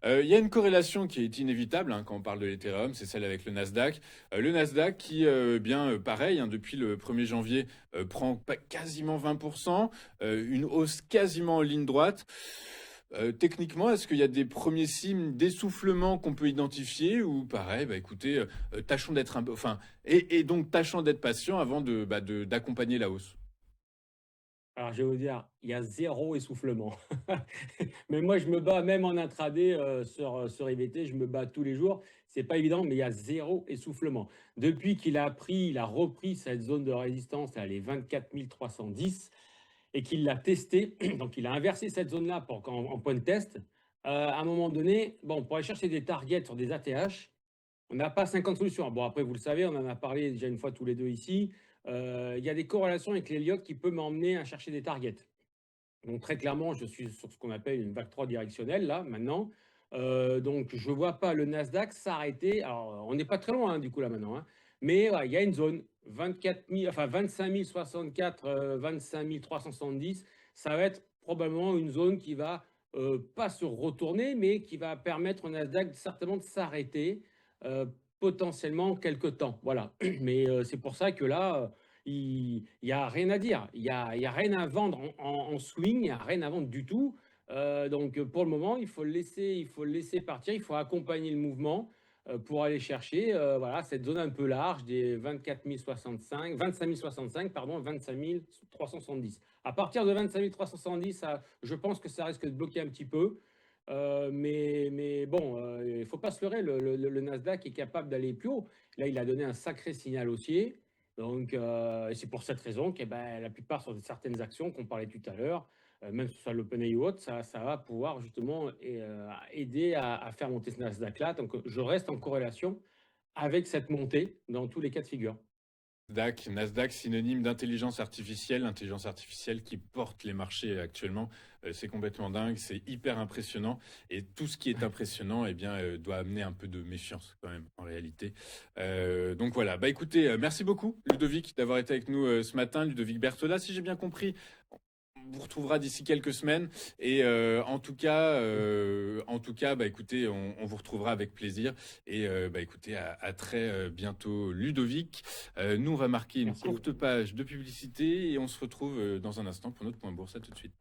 Il y a une corrélation qui est inévitable hein, quand on parle de l'Ethereum, c'est celle avec le Nasdaq. Le Nasdaq qui, pareil, hein, depuis le 1er janvier, prend quasiment 20%, une hausse quasiment en ligne droite. Techniquement, est-ce qu'il y a des premiers signes d'essoufflement qu'on peut identifier ou pareil, bah écoutez, tâchons d'être un peu, enfin, et donc tâchons d'être patients avant d'accompagner la hausse. Alors, je vais vous dire, il y a zéro essoufflement. Mais moi, je me bats même en intraday, sur IVT, je me bats tous les jours. C'est pas évident, mais il y a zéro essoufflement. Depuis il a repris cette zone de résistance, là, les 24 310 et qu'il l'a testé, donc il a inversé cette zone-là pour en point de test. À un moment donné, bon, pour aller chercher des targets sur des ATH, on n'a pas 50 solutions. Bon, après, vous le savez, on en a parlé déjà une fois tous les deux ici. Il y a des corrélations avec l'Elliott qui peut m'emmener à chercher des targets. Donc très clairement, je suis sur ce qu'on appelle une vague 3 directionnelle là maintenant. Donc je ne vois pas le Nasdaq s'arrêter. Alors on n'est pas très loin du coup là maintenant, hein. Mais ouais, il y a une zone 24 000, enfin 25 064, 25 370. Ça va être probablement une zone qui va pas se retourner, mais qui va permettre au Nasdaq certainement de s'arrêter euh, potentiellement quelque temps. Voilà. Mais c'est pour ça que là, il y a rien à dire. Il y a rien à vendre en swing, il n'y a rien à vendre du tout. Donc pour le moment, il faut le laisser partir, il faut accompagner le mouvement pour aller chercher voilà, cette zone un peu large des 24 065, 25 065, pardon, 25 370. À partir de 25 370, ça, je pense que ça risque de bloquer un petit peu. Mais bon, il ne faut pas se leurrer, le Nasdaq est capable d'aller plus haut. Là, il a donné un sacré signal haussier. Donc, c'est pour cette raison que ben, la plupart sur certaines actions qu'on parlait tout à l'heure, même sur l'OpenAI ou autre, ça va pouvoir justement aider à faire monter ce Nasdaq-là. Donc, je reste en corrélation avec cette montée dans tous les cas de figure. Nasdaq, synonyme intelligence artificielle qui porte les marchés actuellement. C'est complètement dingue, c'est hyper impressionnant. Et tout ce qui est impressionnant, eh bien, doit amener un peu de méfiance quand même, en réalité. Donc voilà. Bah écoutez, merci beaucoup, Ludovic, d'avoir été avec nous ce matin. Ludovic Berthola, si j'ai bien compris, on vous retrouvera d'ici quelques semaines. Et en tout cas, bah écoutez, on vous retrouvera avec plaisir. Et bah écoutez, à très bientôt, Ludovic. Nous, on va marquer une Merci courte beaucoup. page de publicité et on se retrouve dans un instant pour notre point bourse. À tout de suite.